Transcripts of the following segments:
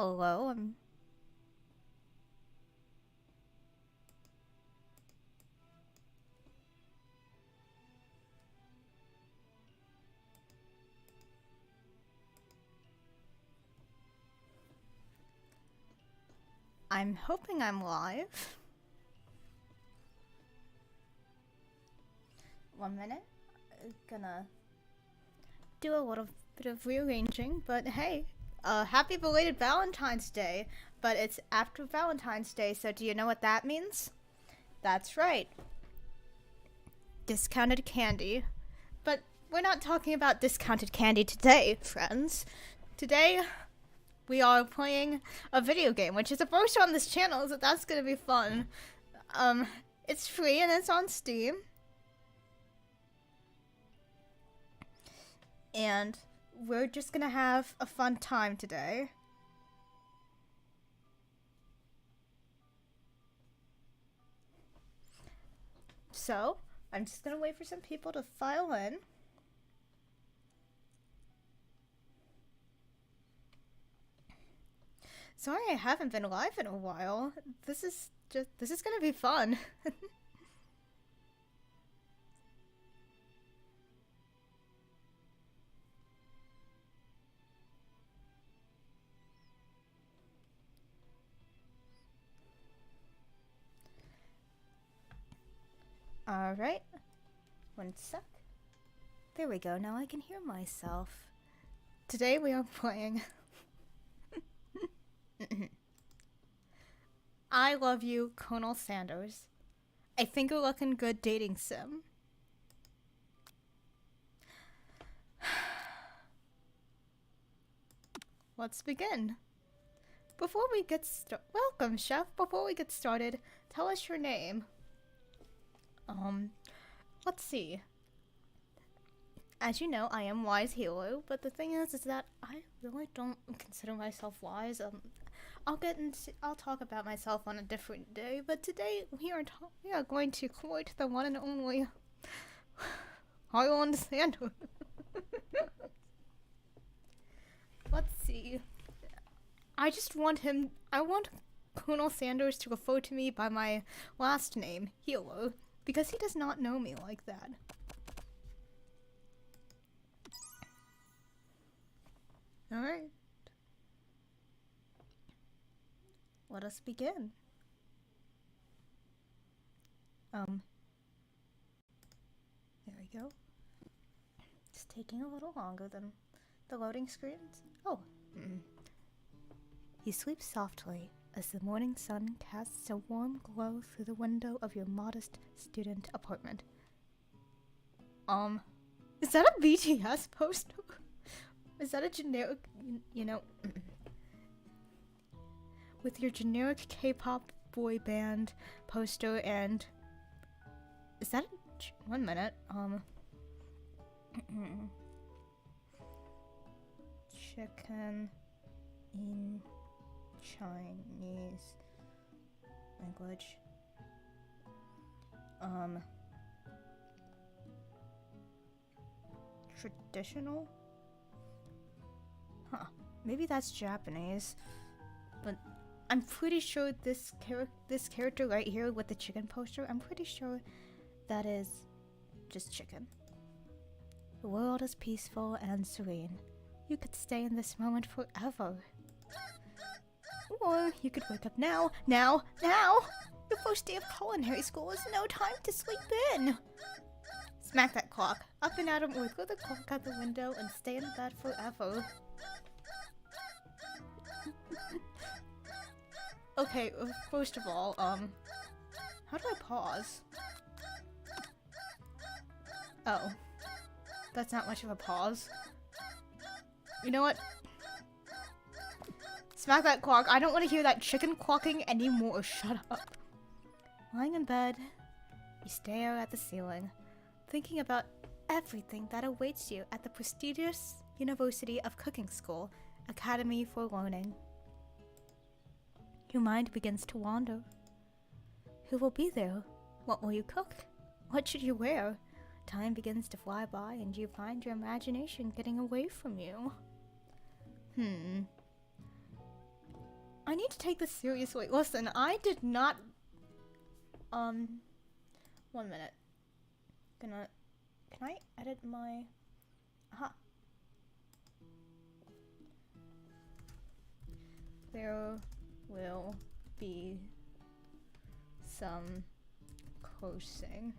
Hello, I'm hoping I'm live. 1 minute. Gonna do a little bit of rearranging, but hey, happy belated Valentine's Day. But it's after Valentine's Day, so do you know what that means? That's right. Discounted candy. But we're not talking about discounted candy today, friends. Today, we are playing a video game, which is a first on this channel, so that's gonna be fun. It's free and it's on Steam. And we're just gonna have a fun time today. So, I'm just gonna wait for some people to file in. Sorry I haven't been live in a while. This is gonna be fun. Alright. 1 sec. There we go, now I can hear myself. Today we are playing I Love You, Colonel Sanders. I think you're looking good dating sim. Let's begin. Before we get started, welcome, chef. Before we get started, tell us your name. Let's see. As you know, I am Wise Hero, but the thing is that I really don't consider myself wise. I'll talk about myself on a different day, but today we are going to court the one and only Highland Sanders. Let's see. I want Colonel Sanders to refer to me by my last name, Hero, because he does not know me like that. Alright. Let us begin. There we go. It's taking a little longer than the loading screens. Oh. You sleep softly as the morning sun casts a warm glow through the window of your modest student apartment. Is that a BTS poster? Is that a generic, you know, with your generic K-pop boy band poster and is that 1 minute? Chicken in Chinese language. Traditional? Huh. Maybe that's Japanese. But I'm pretty sure this character right here with the chicken poster, I'm pretty sure that is just chicken. The world is peaceful and serene. You could stay in this moment forever. Or you could wake up now! Your first day of culinary school is no time to sleep in! Smack that clock. Up and at 'em or throw the clock out the window and stay in bed forever. Okay, first of all, how do I pause? Oh. That's not much of a pause. You know what? Smack that clock. I don't want to hear that chicken clocking anymore. Shut up. Lying in bed, you stare at the ceiling, thinking about everything that awaits you at the prestigious University of Cooking School, Academy for Learning. Your mind begins to wander. Who will be there? What will you cook? What should you wear? Time begins to fly by and you find your imagination getting away from you. I need to take this seriously. Listen, I did not... 1 minute. Can I edit my... Aha. There will be some cursing.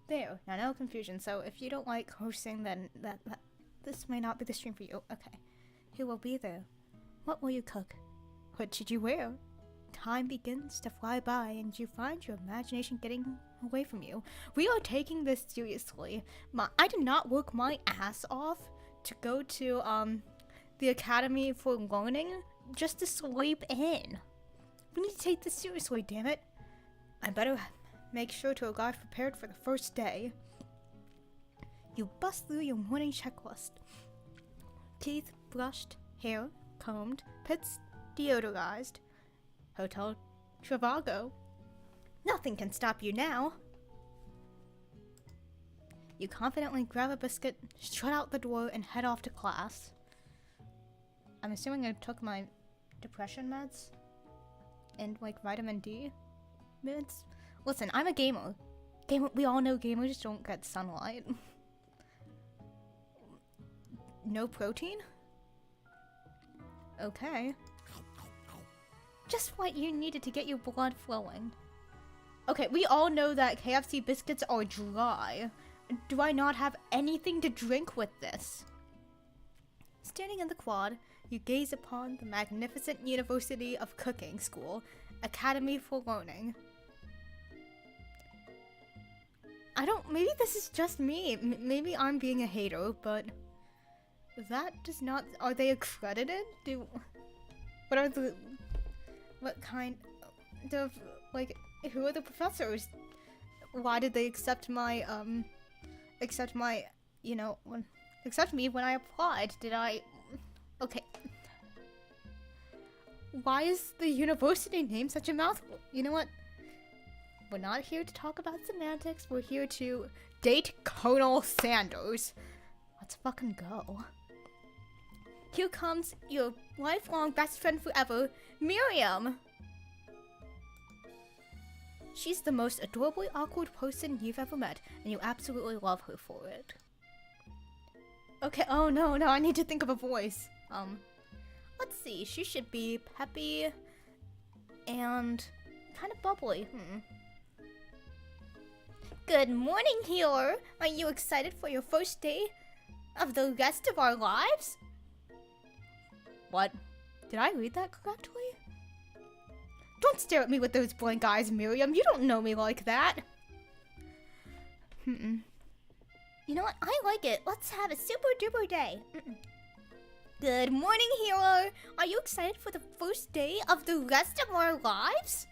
There, now no confusion. So if you don't like cursing, then this may not be the stream for you. Okay. Who will be there? What will you cook? What should you wear? Time begins to fly by and you find your imagination getting away from you. We are taking this seriously. I did not work my ass off to go to the Academy for Learning just to sleep in. We need to take this seriously, damn it. I better make sure to arrive prepared for the first day. You bust through your morning checklist. Teeth brushed, hair combed, pits deodorized. Hotel Trivago. Nothing can stop you now. You confidently grab a biscuit, strut out the door, and head off to class. I'm assuming I took my depression meds and like vitamin D meds. Listen, I'm a gamer. We all know gamers don't get sunlight. No protein? Okay. Just what you needed to get your blood flowing. Okay, we all know that KFC biscuits are dry. Do I not have anything to drink with this? Standing in the quad, you gaze upon the magnificent University of Cooking School, Academy for Learning. Maybe this is just me. Maybe I'm being a hater, but that does not, are they accredited? What kind of, like, who are the professors? Why did they accept my, accept me when I applied? Okay. Why is the university name such a mouthful? You know what? We're not here to talk about semantics. We're here to date Colonel Sanders. Let's fucking go. Here comes your lifelong best friend forever, Miriam. She's the most adorably awkward person you've ever met, and you absolutely love her for it. Okay, oh no, I need to think of a voice. Let's see, she should be peppy and kind of bubbly. Good morning, healer. Are you excited for your first day of the rest of our lives? What? Did I read that correctly? Don't stare at me with those blank eyes, Miriam. You don't know me like that. You know what? I like it. Let's have a super duper day. Good morning, hero. Are you excited for the first day of the rest of our lives?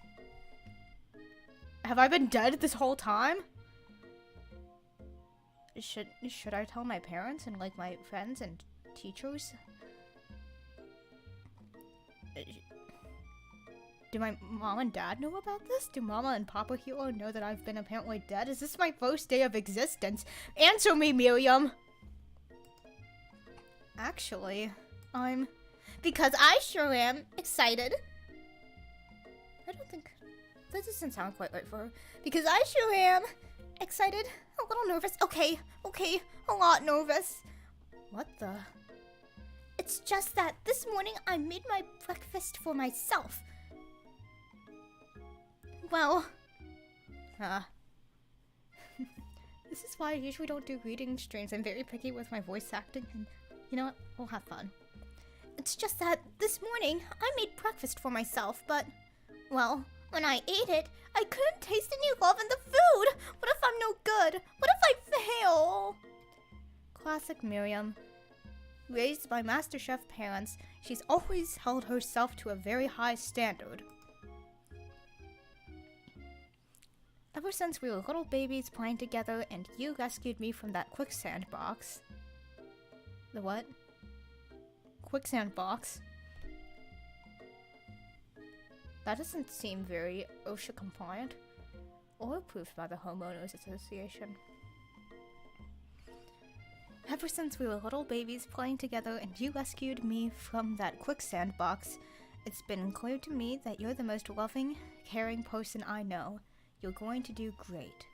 Have I been dead this whole time? Should I tell my parents and like my friends and teachers? Do my mom and dad know about this? Do Mama and Papa Hero know that I've been apparently dead? Is this my first day of existence? Answer me, Miriam! Actually, because I sure am excited. I don't think... That doesn't sound quite right for her. Because I sure am excited. A little nervous. Okay, a lot nervous. What the... It's just that this morning I made my breakfast for myself. Well, this is why I usually don't do reading streams. I'm very picky with my voice acting, and you know what? We'll have fun. It's just that this morning I made breakfast for myself, but, well, when I ate it, I couldn't taste any love in the food. What if I'm no good? What if I fail? Classic Miriam. Raised by MasterChef parents, she's always held herself to a very high standard. Ever since we were little babies playing together and you rescued me from that quicksand box. The what? Quicksand box? That doesn't seem very OSHA compliant or approved by the Homeowners Association. Ever since we were little babies playing together and you rescued me from that quicksand box, it's been clear to me that you're the most loving, caring person I know. You're going to do great.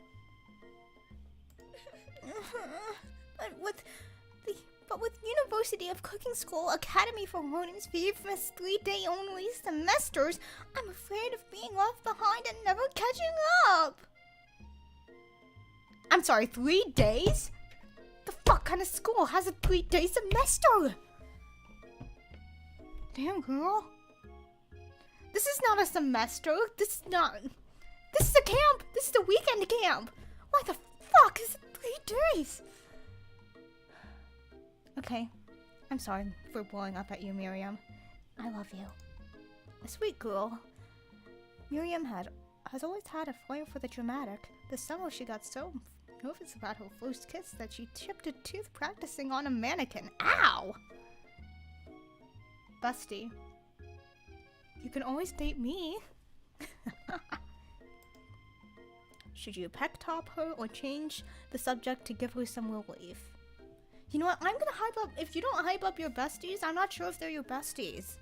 But with University of Cooking School Academy for Learning's famous 3-day only semesters, I'm afraid of being left behind and never catching up. I'm sorry, 3 days? The fuck kind of school has a 3-day semester? Damn, girl. This is not a semester. This is a camp. This is a weekend camp. Why the fuck is it 3 days? Okay, I'm sorry for blowing up at you, Miriam. I love you. A sweet girl. Miriam has always had a flair for the dramatic. This summer she got so nervous about her first kiss that she chipped a tooth practicing on a mannequin. Ow! Busty. You can always date me. Should you peck top her or change the subject to give her some relief? You know what? I'm gonna hype up. If you don't hype up your besties, I'm not sure if they're your besties.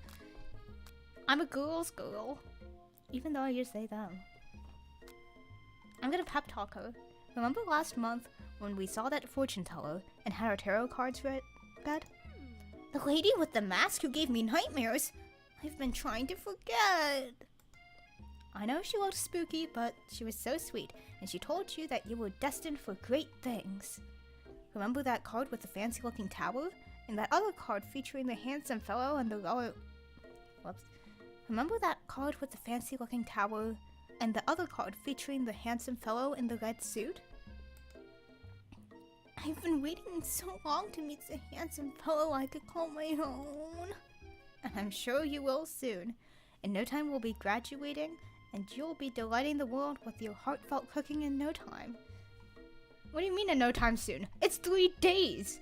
I'm a girl's girl. Even though I use they them. I'm gonna pep talk her. Remember last month when we saw that fortune teller and had our tarot cards read? The lady with the mask who gave me nightmares? I've been trying to forget. I know she looked spooky, but she was so sweet, and she told you that you were destined for great things. Remember that card with the fancy-looking tower? And that other card featuring the handsome fellow and the lower... Whoops. Remember that card with the fancy-looking tower? And the other card featuring the handsome fellow in the red suit? I've been waiting so long to meet the handsome fellow I could call my own. And I'm sure you will soon. In no time we'll be graduating, and you'll be delighting the world with your heartfelt cooking in no time. What do you mean in no time soon? It's 3 days!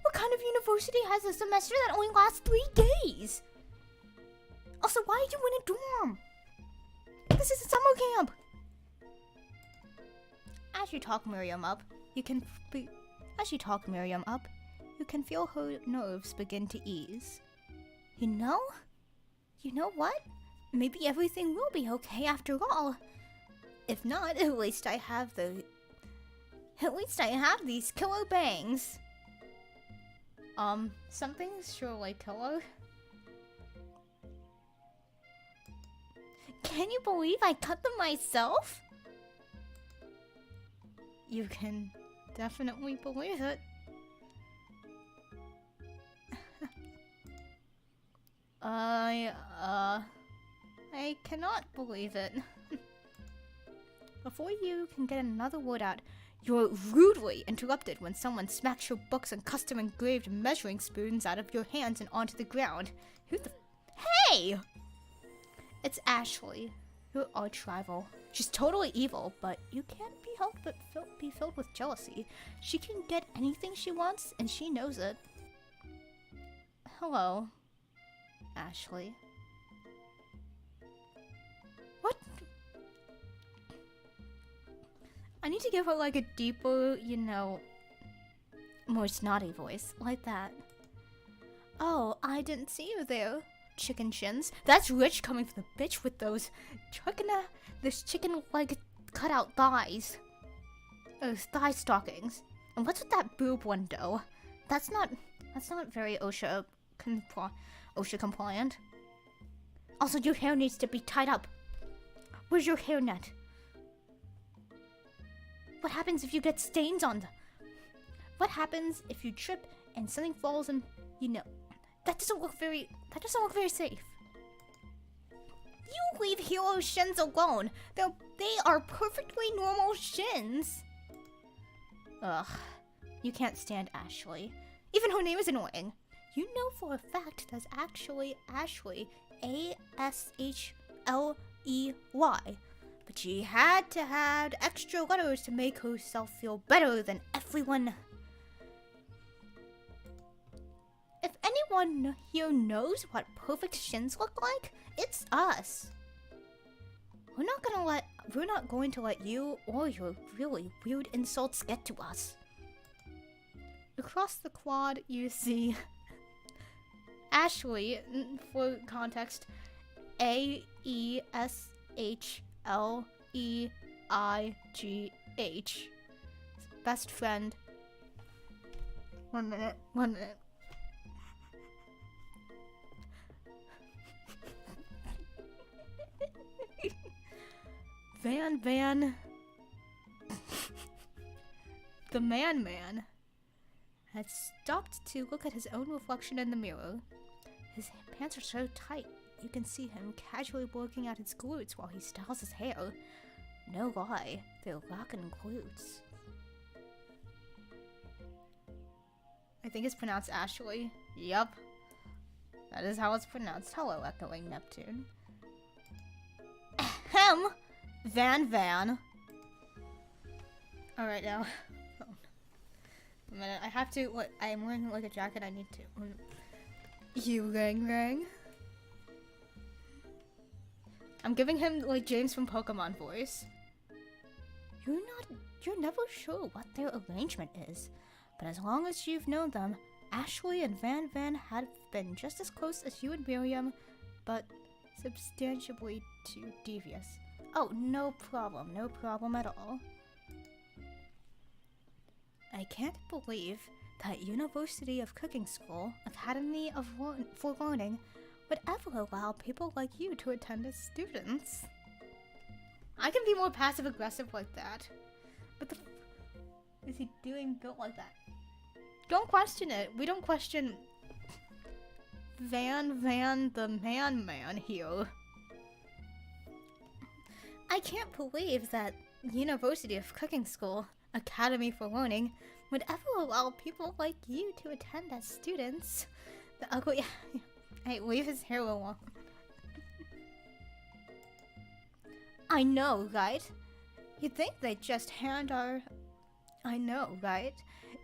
What kind of university has a semester that only lasts 3 days? Also, why are you in a dorm? This is a summer camp! As you talk Miriam up, you can feel her nerves begin to ease. You know what? Maybe everything will be okay after all. If not, at least I have these killer bangs. Something's surely killer. Can you believe I cut them myself? You can definitely believe it. I cannot believe it. Before you can get another word out, you're rudely interrupted when someone smacks your books and custom-engraved measuring spoons out of your hands and onto the ground. Who the... Hey! It's Ashley, your arch rival. She's totally evil, but you can't be helped but be filled with jealousy. She can get anything she wants, and she knows it. Hello, Ashley. What? I need to give her like a deeper, more snotty voice, like that. Oh, I didn't see you there. Chicken shins. That's rich coming from the bitch with those chicken like cutout thighs. Those thigh stockings. And what's with that boob window? That's not very OSHA compliant. Also, your hair needs to be tied up. Where's your hairnet? What happens if you get stains on the... What happens if you trip and something falls and, that doesn't look very safe. You leave hero shins alone. They are perfectly normal shins. Ugh. You can't stand Ashley. Even her name is annoying. You know for a fact that's actually Ashley. A-S-H-L-E-Y. But she had to add extra letters to make herself feel better than everyone. If anyone here knows what perfect shins look like, it's us. We're not going to let you or your really weird insults get to us. Across the quad, you see Ashley, for context, AESHLEIGH. Best friend. 1 minute, 1 minute. Van. The man had stopped to look at his own reflection in the mirror. His pants are so tight, you can see him casually working at his glutes while he styles his hair. No lie, they're lacking glutes. I think it's pronounced Ashley. Yup. That is how it's pronounced. Hello, Echoing Neptune. Ahem! Van. Alright, now. A minute, I have to. What? I am wearing like a jacket. I need to. You rang. I'm giving him like James from Pokemon voice. You're never sure what their arrangement is, but as long as you've known them, Ashley and Van have been just as close as you and Miriam, but substantially too devious. Oh, no problem at all. I can't believe that University of Cooking School, Academy for Learning, would ever allow people like you to attend as students. I can be more passive-aggressive like that. But the is he doing built like that? Don't question it. We don't question Van the man here. I can't believe that University of Cooking School, Academy for Learning, would ever allow people like you to attend as students. The ugly... Hey, leave his hair alone. I know, right? You'd think they'd just hand our... I know, right?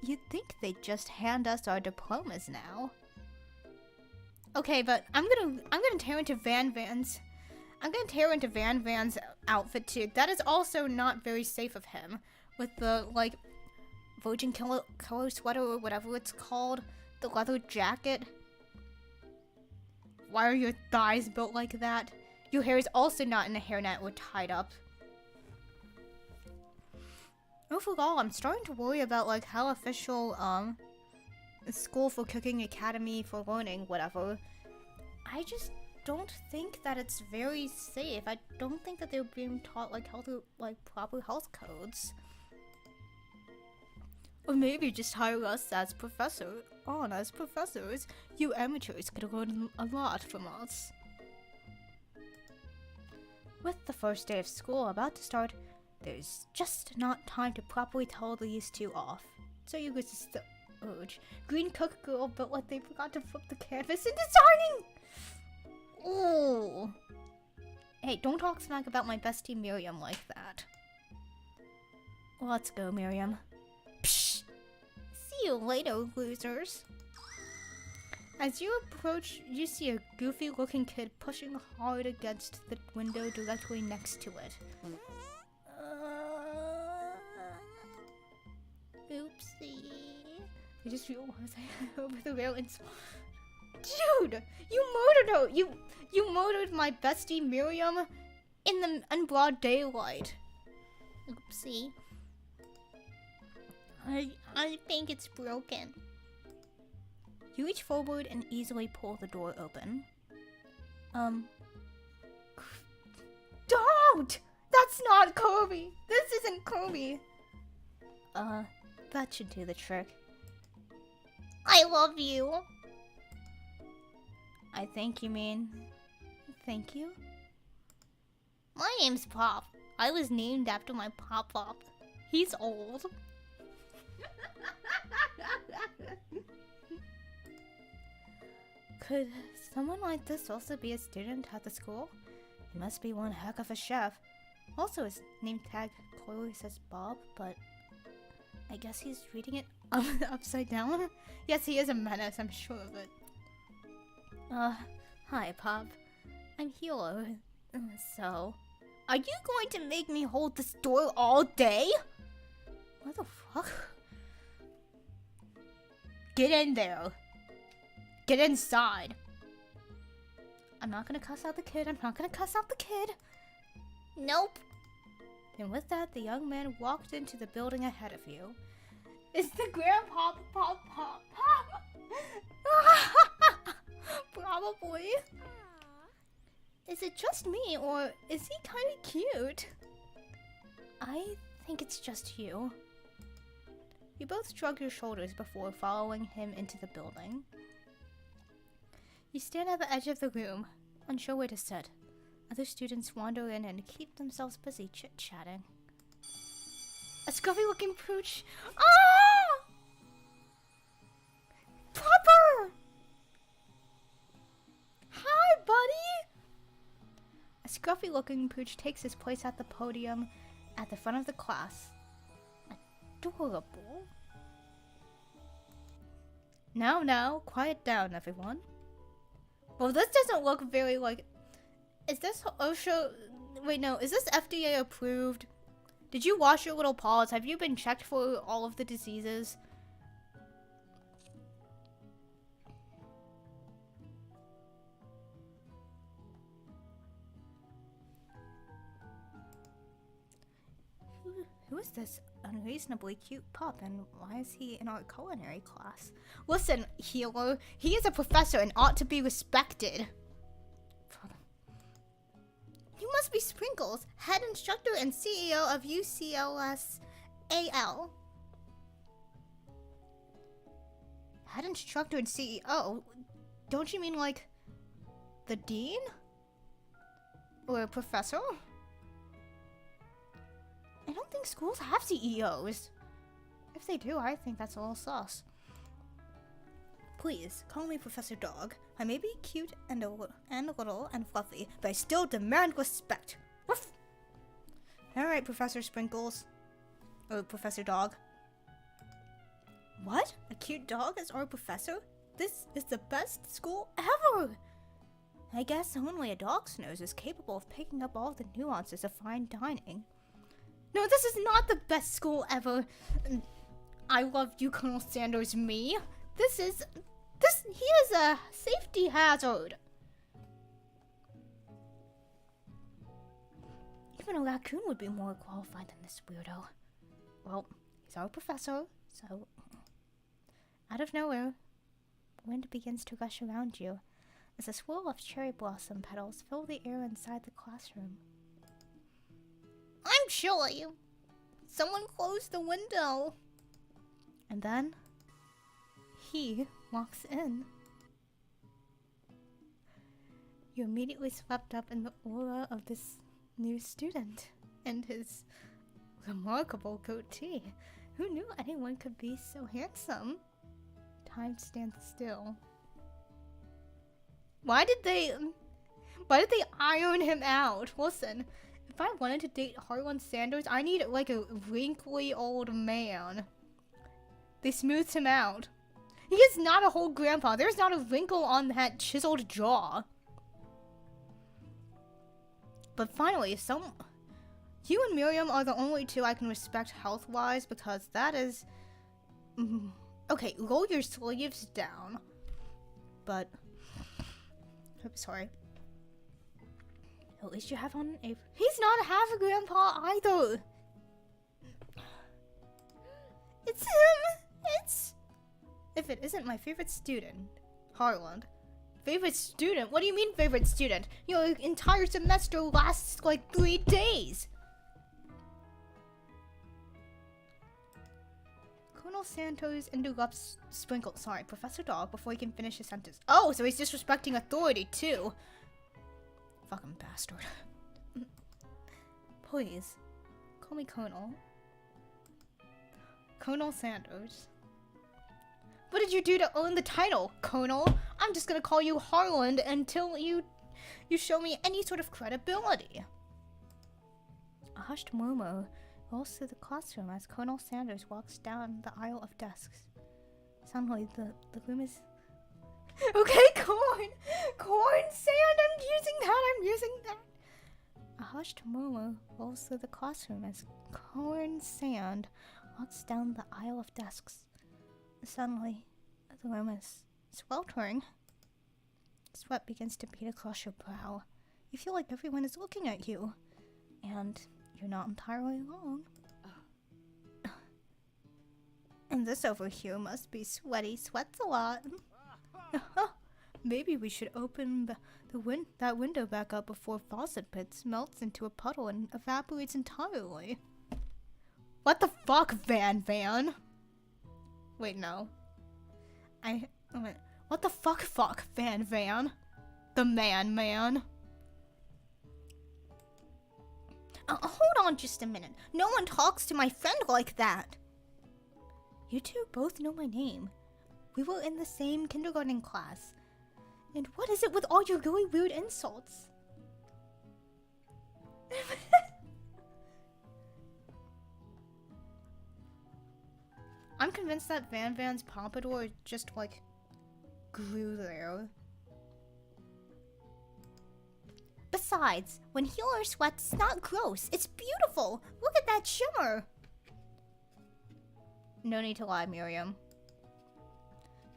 You'd think they'd just hand us our diplomas now. Okay, but I'm gonna tear into Van's... I'm gonna tear into Van's outfit too. That is also not very safe of him. With the, like, Virgin Killer sweater or whatever it's called. The leather jacket. Why are your thighs built like that? Your hair is also not in a hairnet or tied up. Overall, I'm starting to worry about, like, how official, School for Cooking, Academy for Learning, whatever. I just don't think that it's very safe. I don't think that they're being taught, like, proper health codes. Or maybe just hire us as professors. You amateurs could learn a lot from us. With the first day of school about to start, there's just not time to properly tell these two off. So you resist the urge. Green cook girl built like they forgot to flip the canvas in designing! Ooh. Hey, don't talk smack about my bestie Miriam like that. Let's go, Miriam. Psh! See you later, losers. As you approach, you see a goofy-looking kid pushing hard against the window directly next to it. Oopsie. I just realized I over the railings. Dude! You murdered her! You murdered my bestie Miriam in broad daylight. Oopsie. I think it's broken. You reach forward and easily pull the door open. Don't! That's not Kirby! This isn't Kirby! That should do the trick. I love you! I think you mean... Thank you? My name's Pop. I was named after my Pop-Pop. He's old. Could someone like this also be a student at the school? He must be one heck of a chef. Also, his name tag clearly says Bob, but I guess he's reading it upside down? Yes, he is a menace, I'm sure of it. Hi, Pop. I'm Hilo. So, are you going to make me hold this door all day? What the fuck? Get in there. Get inside. I'm not gonna cuss out the kid. I'm not gonna cuss out the kid. Nope. And with that, the young man walked into the building ahead of you. It's the grandpa, pop. Probably. Is it just me, or is he kind of cute? I think it's just you. You both shrug your shoulders before following him into the building. You stand at the edge of the room, unsure where to sit. Other students wander in and keep themselves busy chit-chatting. A scruffy-looking pooch. Ah! Popper! Hi, buddy! A scruffy-looking pooch takes his place at the podium at the front of the class. Adorable. Now, quiet down, everyone. Well, this doesn't look very like... Is this OSHA... Wait, no. Is this FDA approved? Did you wash your little paws? Have you been checked for all of the diseases? Who is this unreasonably cute pup, and why is he in our culinary class? Listen, Healer. He is a professor and ought to be respected. You must be Sprinkles, head instructor and CEO of UCLS AL. Head instructor and CEO? Don't you mean like the dean? Or a professor? I don't think schools have CEOs. If they do, I think that's a little sus. Please, call me Professor Dog. I may be cute and little and fluffy, but I still demand respect. Woof! Alright, Professor Sprinkles. Or Professor Dog. What? A cute dog is our professor? This is the best school ever! I guess only a dog's nose is capable of picking up all the nuances of fine dining. No, this is not the best school ever. I love you, Colonel Sanders, me. He is a safety hazard. Even a raccoon would be more qualified than this weirdo. Well, he's our professor, so... Out of nowhere, wind begins to rush around you as a swirl of cherry blossom petals fill the air inside the classroom. I'm chilly. Someone close the window. And then, he walks in. You're immediately swept up in the aura of this new student and his remarkable goatee. Who knew anyone could be so handsome? Time stands still. Why did they iron him out? Listen, if I wanted to date Harlan Sanders, I need like a wrinkly old man. They smoothed him out. He is not a whole grandpa. There's not a wrinkle on that chiseled jaw. But finally, you and Miriam are the only two I can respect health-wise, because that is... Okay, roll your sleeves down. But... I'm sorry. At least you have on a... He's not half a grandpa either! It's him! It's... If it isn't my favorite student, Harlan. Favorite student? What do you mean favorite student? Your entire semester lasts like 3 days! Colonel Santos interrupts Professor Dog before he can finish his sentence. Oh, so he's disrespecting authority too. Fucking bastard. Please, call me Colonel. Colonel Sanders. What did you do to earn the title, Colonel? I'm just gonna call you Harlan until you show me any sort of credibility. A hushed murmur rolls through the classroom as Colonel Sanders walks down the aisle of desks. Suddenly, the room is... Okay, corn! Corn sand! I'm using that! A hushed murmur rolls through the classroom as Corn Sand walks down the aisle of desks. Suddenly, The room is sweltering. Sweat begins to bead across your brow. You feel like everyone is looking at you. And you're not entirely wrong. And this over here must be sweaty. Sweats a lot. Maybe we should open that window back up before faucet pits melts into a puddle and evaporates entirely. What the fuck, Van? Wait, no. What the fuck, Van? The man. Hold on just a minute. No one talks to my friend like that. You two both know my name. We were in the same kindergarten class. And what is it with all your really weird insults? I'm convinced that Van's pompadour just, like, grew there. Besides, when Healer sweats, it's not gross. It's beautiful. Look at that shimmer. No need to lie, Miriam.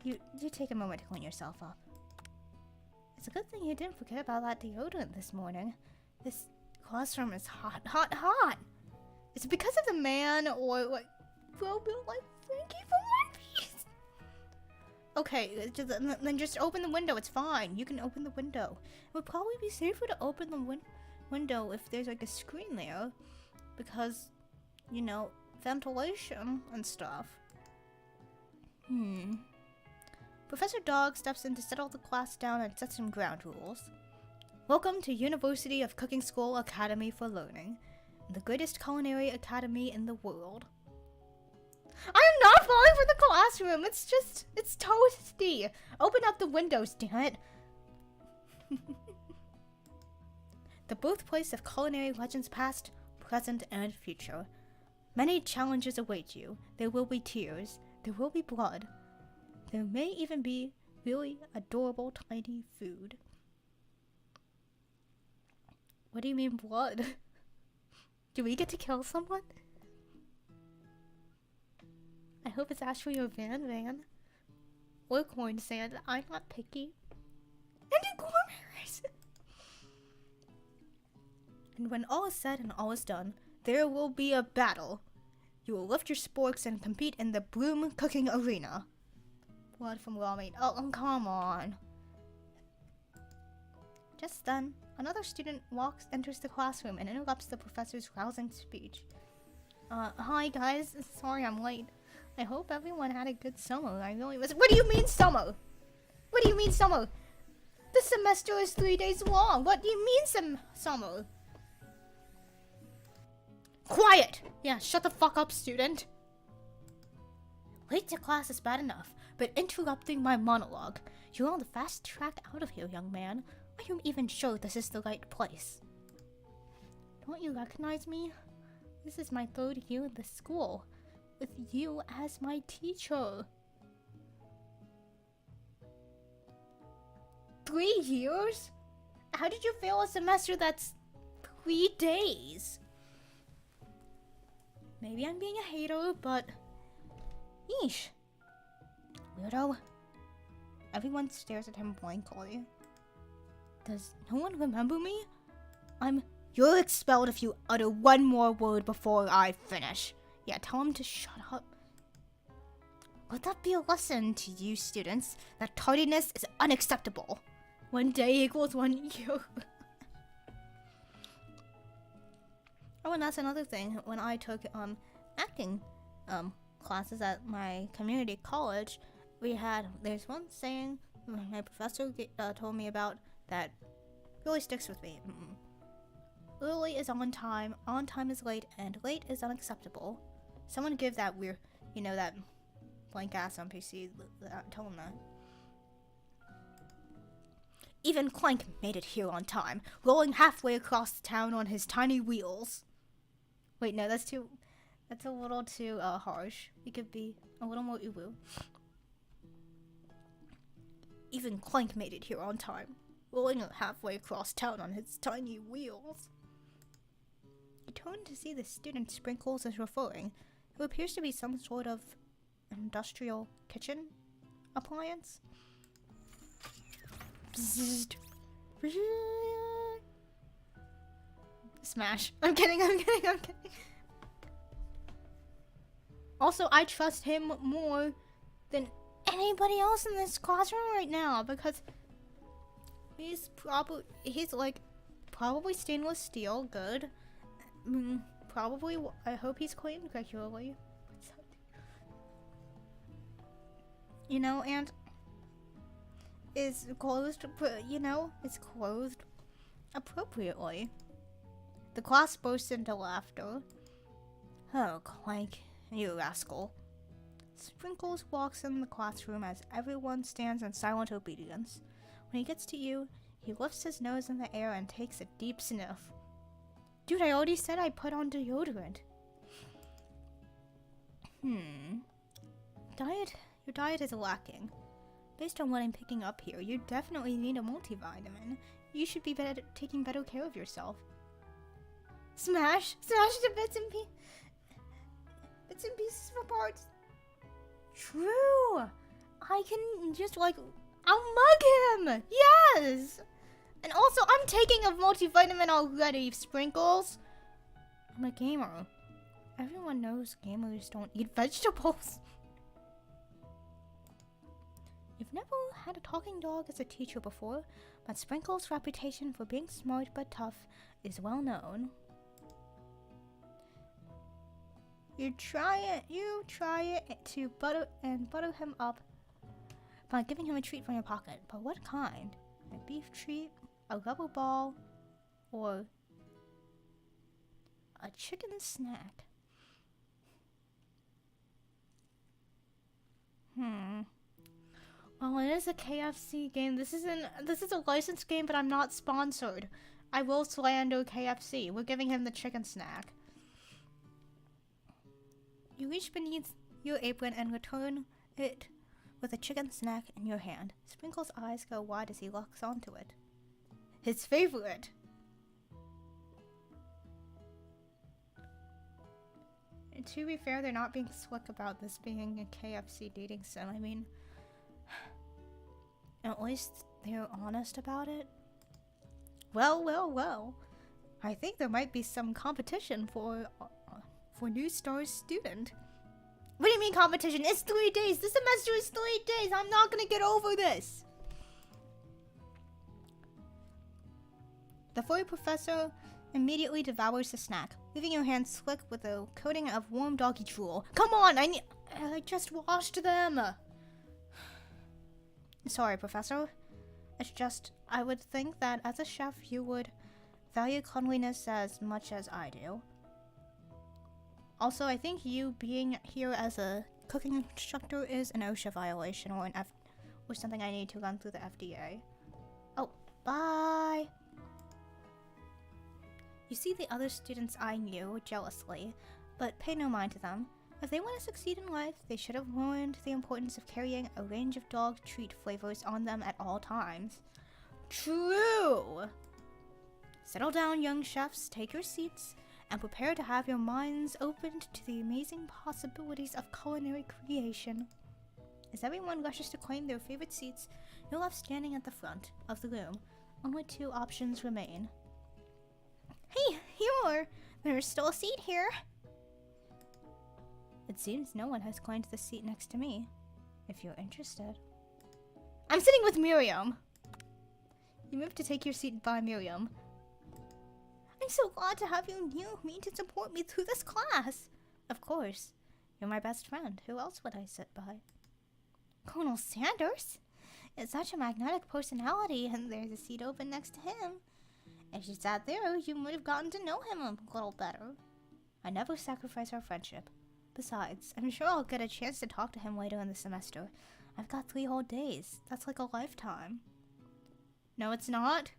You take a moment to clean yourself up. It's a good thing you didn't forget about that deodorant this morning. This classroom is hot. Is it because of the man or like, well built like Frankie from One Piece? Okay, then just open the window. It's fine. You can open the window. It would probably be safer to open the window if there's like a screen there, because, you know, ventilation and stuff. Professor Dog steps in to settle the class down and set some ground rules. Welcome to University of Cooking School Academy for Learning, the greatest culinary academy in the world. I am not falling for the classroom. It's toasty. Open up the windows, damn it. The birthplace of culinary legends past, present, and future. Many challenges await you. There will be tears. There will be blood. There may even be really adorable tiny food. What do you mean blood? Do we get to kill someone? I hope it's actually your Van. Or corn sand. I'm not picky. And incorners! And when all is said and all is done, there will be a battle. You will lift your sporks and compete in the broom cooking arena. Blood from raw meat. Oh, come on. Just then, another student enters the classroom and interrupts the professor's rousing speech. Hi guys. Sorry I'm late. I hope everyone had a good summer. I really was. What do you mean summer? What do you mean summer? The semester is 3 days long. What do you mean summer? Quiet! Yeah, shut the fuck up, student. Late to class is bad enough, but interrupting my monologue. You're on the fast track out of here, young man. Are you even sure this is the right place? Don't you recognize me? This is my 3rd year in the school, with you as my teacher. 3 years? How did you fail a semester that's 3 days? Maybe I'm being a hater, but... Yeesh. Weirdo. Everyone stares at him blankly. Does no one remember me? You're expelled if you utter one more word before I finish. Yeah, tell him to shut up. Let that be a lesson to you students that tardiness is unacceptable. 1 day equals 1 year. Oh, and that's another thing. When I took acting classes at my community college, there's one saying my professor told me about that really sticks with me. Early is on time is late, and late is unacceptable. Someone give that weird, that blank ass NPC, tell him that. Even Clank made it here on time, rolling halfway across the town on his tiny wheels. Wait, no, that's a little too harsh. We could be a little more uwu. Even Clank made it here on time, rolling halfway across town on his tiny wheels. You turn to see the student Sprinkles is referring, who appears to be some sort of industrial kitchen appliance. Bzzzt. Smash. I'm kidding. Also, I trust him more than anybody else in this classroom right now because he's like probably stainless steel, good. Probably, I hope he's cleaned regularly. You know, and is clothed, it's clothed appropriately. The class bursts into laughter. Oh, Clank, you rascal. Sprinkles walks in the classroom as everyone stands in silent obedience. When he gets to you, he lifts his nose in the air and takes a deep sniff. Dude, I already said I put on deodorant. Your diet is lacking. Based on what I'm picking up here, you definitely need a multivitamin. You should be taking better care of yourself. Smash to bits and pieces for parts. True. I can just I'll mug him. Yes. And also, I'm taking a multivitamin already, Sprinkles. I'm a gamer. Everyone knows gamers don't eat vegetables. You've never had a talking dog as a teacher before, but Sprinkles' reputation for being smart but tough is well known. You try it to butter him up by giving him a treat from your pocket. But what kind? A beef treat, a rubber ball, or a chicken snack? Well, it is a KFC game. This is a licensed game, but I'm not sponsored. I will slander KFC. We're giving him the chicken snack. You reach beneath your apron and return it with a chicken snack in your hand. Sprinkle's eyes go wide as he locks onto it. His favorite. And to be fair, they're not being slick about this being a KFC dating sim. I mean, at least they're honest about it. Well. I think there might be some competition for New Star's student. What do you mean competition? It's 3 days. The semester is 3 days. I'm not gonna get over this. The furry professor immediately devours the snack, leaving your hands slick with a coating of warm doggy drool. Come on, I just washed them. Sorry, Professor. It's just, I would think that as a chef you would value cleanliness as much as I do. Also, I think you being here as a cooking instructor is an OSHA violation or something I need to run through the FDA. Oh, bye! You see the other students eyeing you jealously, but pay no mind to them. If they want to succeed in life, they should have learned the importance of carrying a range of dog treat flavors on them at all times. True! Settle down, young chefs, take your seats, and prepare to have your minds opened to the amazing possibilities of culinary creation. As everyone rushes to claim their favorite seats, you're left standing at the front of the room. Only 2 options remain. Hey, Humor! There's still a seat here! It seems no one has claimed the seat next to me. If you're interested. I'm sitting with Miriam! You move to take your seat by Miriam. I'm so glad to have you near me to support me through this class. Of course. You're my best friend. Who else would I sit by? Colonel Sanders? It's such a magnetic personality, and there's a seat open next to him. If you sat there, you might have gotten to know him a little better. I never sacrifice our friendship. Besides, I'm sure I'll get a chance to talk to him later in the semester. I've got 3 whole days. That's like a lifetime. No, it's not.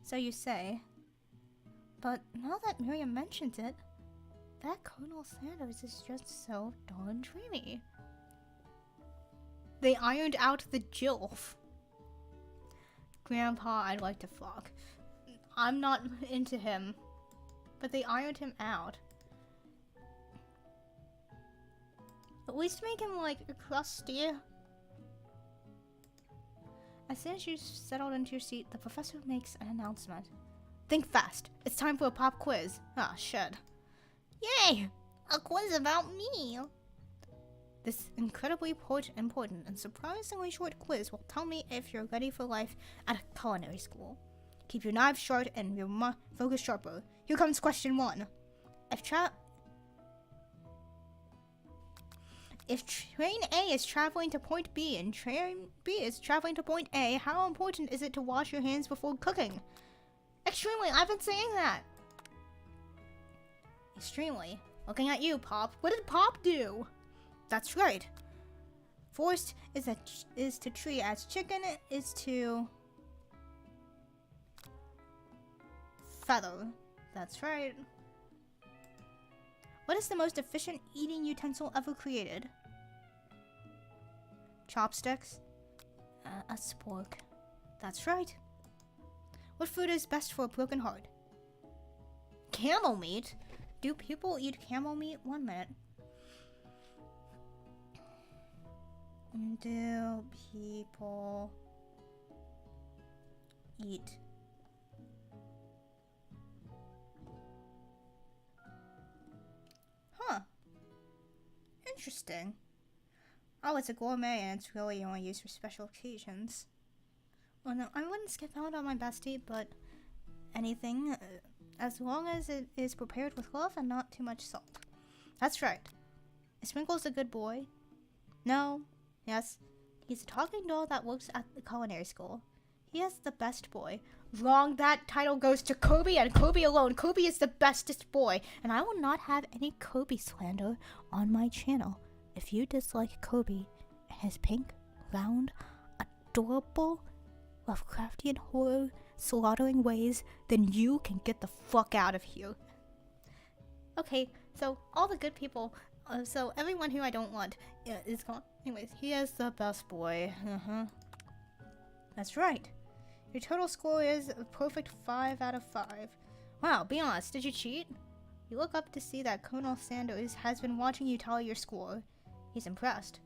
So you say. But now that Miriam mentions it, that Colonel Sanders is just so darn dreamy. They ironed out the gilf. Grandpa, I'd like to fuck. I'm not into him. But they ironed him out. At least make him like crusty. As soon as you settled into your seat, the professor makes an announcement. Think fast. It's time for a pop quiz. Ah, shit. Yay! A quiz about me. This incredibly important and surprisingly short quiz will tell me if you're ready for life at a culinary school. Keep your knives sharp and your focus sharper. Here comes question 1. If train A is traveling to point B and train B is traveling to point A, how important is it to wash your hands before cooking? Extremely. I've been saying that. Extremely. Looking at you, Pop. What did Pop do? That's right. Forced is to tree as chicken is to feather. That's right. What is the most efficient eating utensil ever created? Chopsticks? A spork. That's right. What food is best for a broken heart? Camel meat? Do people eat camel meat? 1 minute. Do people eat interesting. Oh, it's a gourmet and it's really only used for special occasions. Well, no, I wouldn't skip out on my bestie, but anything, as long as it is prepared with love and not too much salt. That's right. Is Sprinkles a good boy? No. Yes. He's a talking doll that works at the culinary school. He is the best boy. Wrong. That title goes to Kobe and Kobe alone. Kobe is the bestest boy, and I will not have any Kobe slander on my channel. If you dislike Kobe and his pink, round, adorable, Lovecraftian horror slaughtering ways, then you can get the fuck out of here. Okay, so all the good people, so everyone who I don't want is gone. Anyways, he is the best boy. That's right. Your total score is a perfect 5 out of 5. Wow, be honest, did you cheat? You look up to see that Colonel Sanders has been watching you tally your score. He's impressed.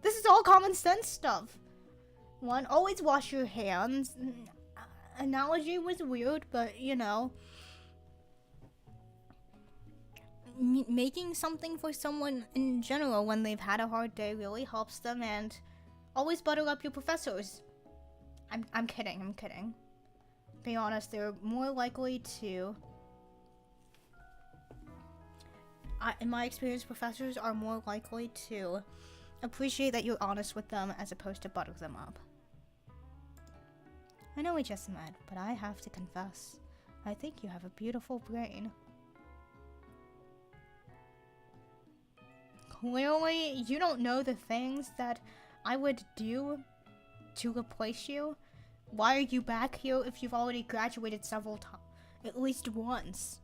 This is all common sense stuff. 1, always wash your hands. Analogy was weird, but you know. Making something for someone in general when they've had a hard day really helps them, and always butter up your professors. I'm kidding. Be honest, they're more likely to... in my experience, professors are more likely to appreciate that you're honest with them as opposed to butter them up. I know we just met, but I have to confess, I think you have a beautiful brain. Clearly, you don't know the things that I would do to replace you. Why are you back here if you've already graduated several times? At least once.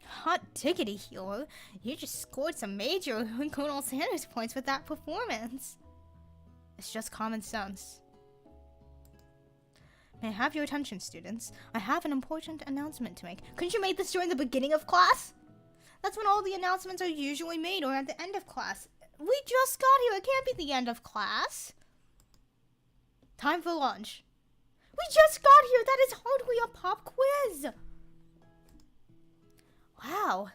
Hot diggity, hero. You just scored some major Colonel Sanders points with that performance. It's just common sense. May I have your attention, students? I have an important announcement to make. Couldn't you make this during the beginning of class? That's when all the announcements are usually made, or at the end of class. We just got here. It can't be the end of class. Time for lunch. We just got here. That is hardly a pop quiz. Wow.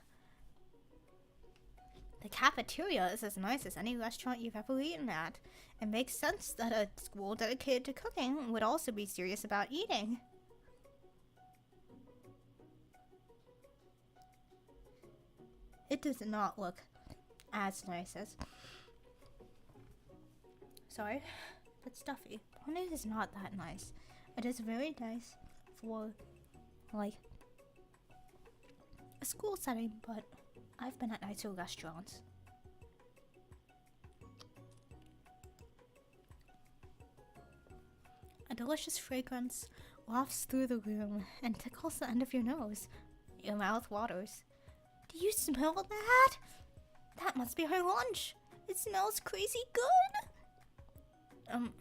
The cafeteria is as nice as any restaurant you've ever eaten at. It makes sense that a school dedicated to cooking would also be serious about eating. It does not look as nice as... Sorry, but stuffy. It is not that nice. It is very nice for, like, a school setting, but I've been at nicer restaurants. A delicious fragrance wafts through the room and tickles the end of your nose. Your mouth waters. Do you smell that? That must be her lunch. It smells crazy good.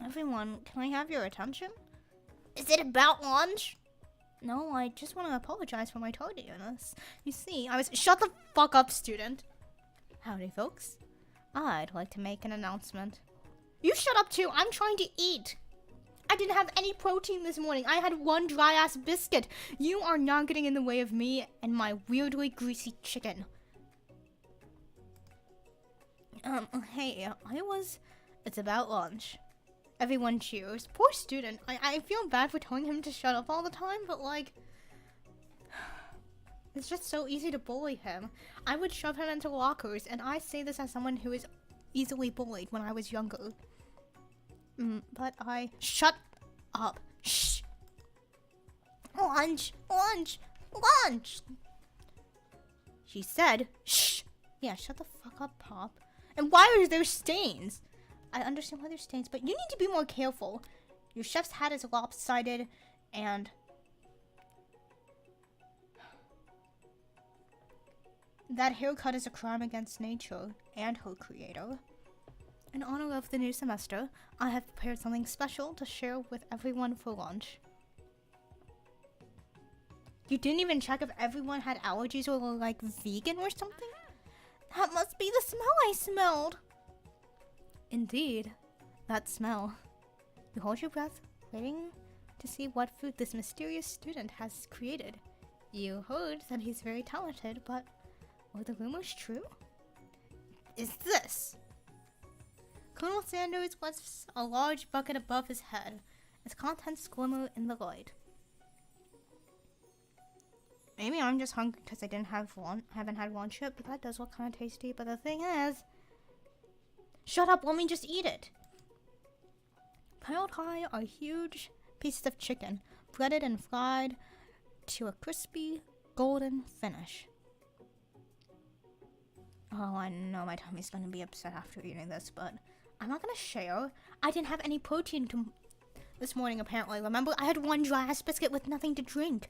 Everyone, can I have your attention? Is it about lunch? No, I just want to apologize for my tardiness. You see, I was- Shut the fuck up, student! Howdy, folks. I'd like to make an announcement. You shut up too! I'm trying to eat! I didn't have any protein this morning. I had one dry-ass biscuit. You are not getting in the way of me and my weirdly greasy chicken. Hey, it's about lunch. Everyone cheers. Poor student. I feel bad for telling him to shut up all the time, but like... It's just so easy to bully him. I would shove him into lockers, and I say this as someone who is easily bullied when I was younger. But I... Shut up. Shh. Lunch. Lunch. Lunch. She said, shh. Yeah, shut the fuck up, Pop. And why are there stains? I understand why there's stains, but you need to be more careful. Your chef's hat is lopsided, and... that haircut is a crime against nature and her creator. In honor of the new semester, I have prepared something special to share with everyone for lunch. You didn't even check if everyone had allergies or were like vegan or something? That must be the smell I smelled! Indeed, that smell. You hold your breath, waiting to see what food this mysterious student has created. You heard that he's very talented, but were the rumors true? Is this? Colonel Sanders lifts a large bucket above his head. Its contents glimmer in the light. Maybe I'm just hungry because I haven't had lunch yet, but that does look kind of tasty. But the thing is... Shut up, let me just eat it! Piled high are huge pieces of chicken, breaded and fried to a crispy, golden finish. Oh, I know my tummy's gonna be upset after eating this, but I'm not gonna share. I didn't have any protein this morning, apparently. Remember, I had one dry-ass biscuit with nothing to drink.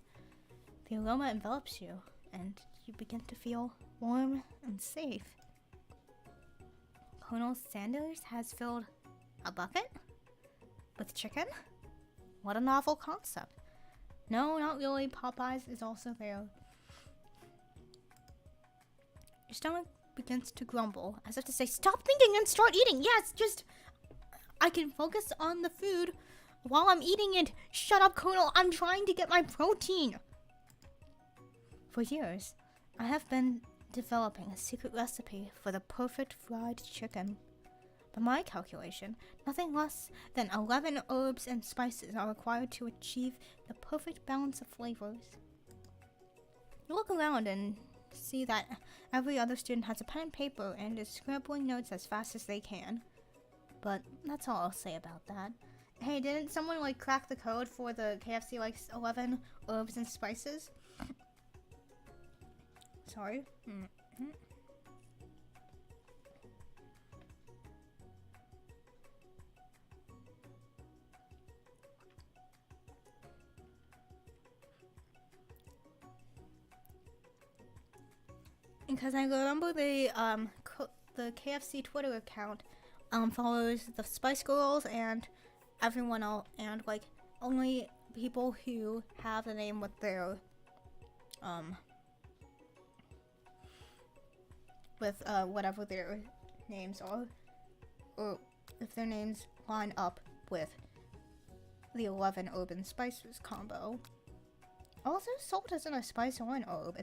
The aroma envelops you, and you begin to feel warm and safe. Colonel Sanders has filled a bucket with chicken? What a novel concept. No, not really. Popeyes is also there. Your stomach begins to grumble, as if to say, stop thinking and start eating. Yes, just... I can focus on the food while I'm eating it. Shut up, Colonel. I'm trying to get my protein. For years, I have been developing a secret recipe for the perfect fried chicken. By my calculation, nothing less than 11 herbs and spices are required to achieve the perfect balance of flavors. You look around and see that every other student has a pen and paper and is scribbling notes as fast as they can. But that's all I'll say about that. Hey, didn't someone like crack the code for the KFC like 11 herbs and spices? Sorry. Because I remember the KFC Twitter account follows the Spice Girls and everyone else, and like only people who have the name with their whatever their names are, or if their names line up with the 11 herb and spices combo. Also, salt isn't a spice or an herb.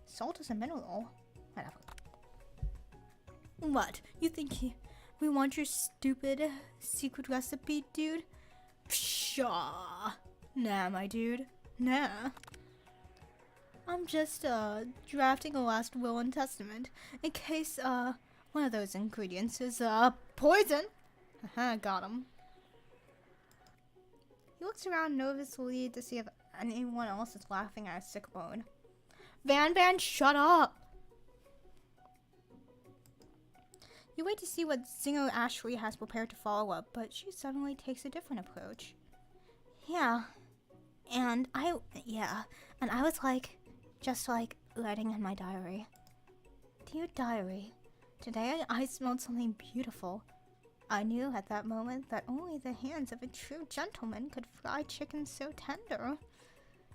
Salt is a mineral. Whatever. What? You think we want your stupid secret recipe, dude? Pshaw. Nah, my dude. Nah. I'm just drafting a last will and testament in case one of those ingredients is poison. Haha, got him. He looks around nervously to see if anyone else is laughing at his sick burn. Van, shut up! You wait to see what singer Ashley has prepared to follow up, but she suddenly takes a different approach. And I was like, just like writing in my diary. Dear diary, today I smelled something beautiful. I knew at that moment that only the hands of a true gentleman could fry chicken so tender.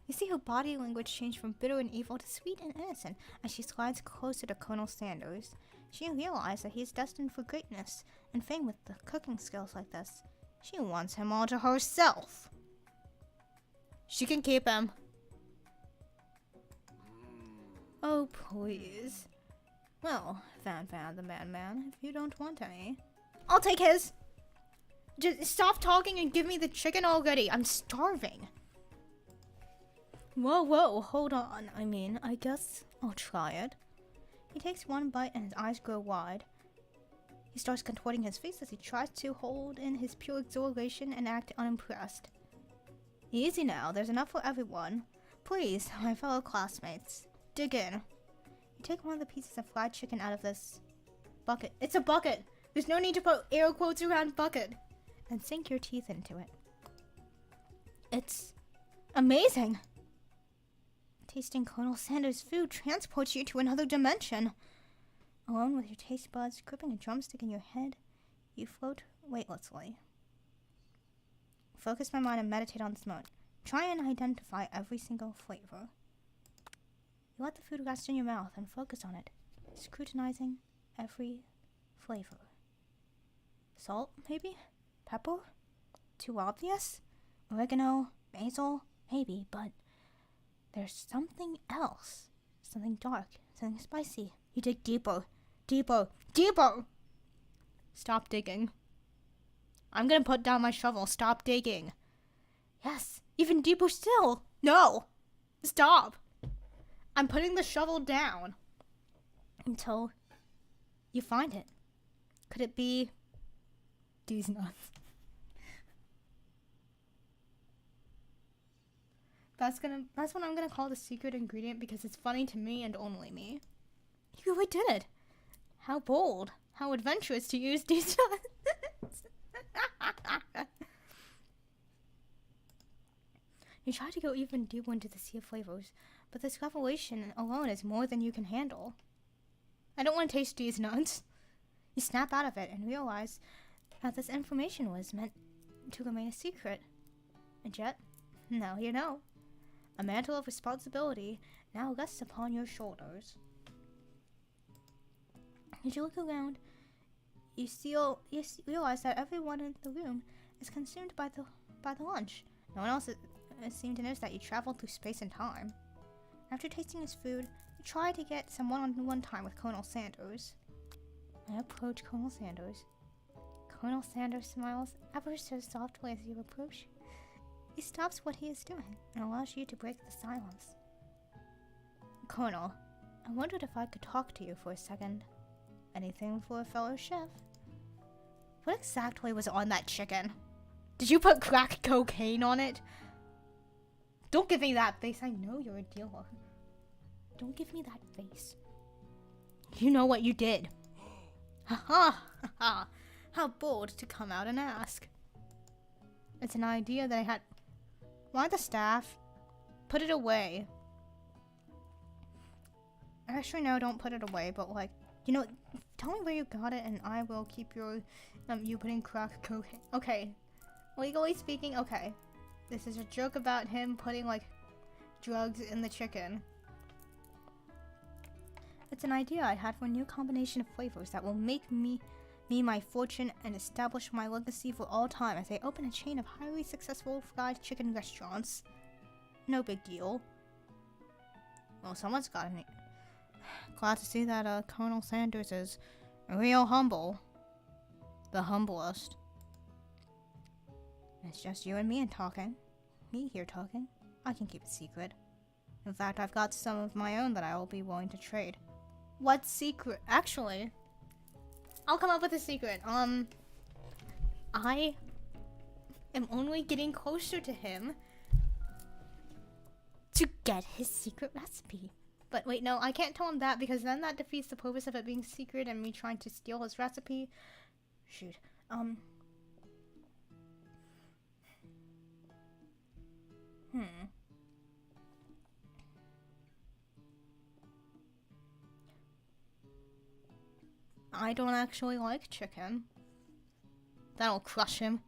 You see her body language change from bitter and evil to sweet and innocent as she slides closer to Colonel Sanders. She realized that he is destined for greatness and fame with the cooking skills like this. She wants him all to herself. She can keep him. Oh, please. Well, Fan the Man, if you don't want any, I'll take his. Just stop talking and give me the chicken already. I'm starving. Whoa, hold on. I guess I'll try it. He takes one bite and his eyes grow wide. He starts contorting his face as he tries to hold in his pure exhilaration and act unimpressed. Easy now, there's enough for everyone. Please, my fellow classmates, dig in. You take one of the pieces of fried chicken out of this bucket. It's a bucket! There's no need to put air quotes around bucket. And sink your teeth into it. It's amazing! Tasting Colonel Sanders' food transports you to another dimension. Alone with your taste buds gripping a drumstick in your head, you float weightlessly. Focus my mind and meditate on this moment. Try and identify every single flavor. You let the food rest in your mouth and focus on it, scrutinizing every flavor. Salt, maybe? Pepper? Too obvious? Oregano? Basil? Maybe, but there's something else. Something dark, something spicy. You dig deeper. Deeper. Stop digging. I'm gonna put down my shovel. Stop digging. Yes, even deeper still. No. Stop. I'm putting the shovel down. Until you find it. Could it be these nuts? That's what I'm gonna call the secret ingredient because it's funny to me and only me. You really did it. How bold. How adventurous to use these nuts. You try to go even deeper into the sea of flavors, but this revelation alone is more than you can handle. I don't want to taste these nuts. You snap out of it and realize that this information was meant to remain a secret. And yet, now you know. A mantle of responsibility now rests upon your shoulders. As you look around, you realize that everyone in the room is consumed by the lunch. No one else seemed to notice that you traveled through space and time. After tasting his food, you try to get some one-on-one time with Colonel Sanders. I approach Colonel Sanders. Colonel Sanders smiles ever so softly as you approach. He stops what he is doing and allows you to break the silence. Colonel, I wondered if I could talk to you for a second. Anything for a fellow chef? What exactly was on that chicken? Did you put crack cocaine on it? Don't give me that face. I know you're a dealer. Don't give me that face. You know what you did. Ha ha ha ha. How bold to come out and ask. It's an idea that I had. Why the staff? Put it away. Actually, no, don't put it away, but like, you know, tell me where you got it and I will keep your, you putting crack cocaine. Okay. Legally speaking, okay. This is a joke about him putting, like, drugs in the chicken. It's an idea I had for a new combination of flavors that will make me my fortune and establish my legacy for all time as I open a chain of highly successful fried chicken restaurants. No big deal. Well, someone's got it. Glad to see that Colonel Sanders is real humble. The humblest. It's just you and me and talking. Me here talking. I can keep it secret. In fact, I've got some of my own that I will be willing to trade. What secret? Actually, I'll come up with a secret. I am only getting closer to him to get his secret recipe. But wait, no, I can't tell him that because then that defeats the purpose of it being secret and me trying to steal his recipe. Shoot. I don't actually like chicken. That'll crush him.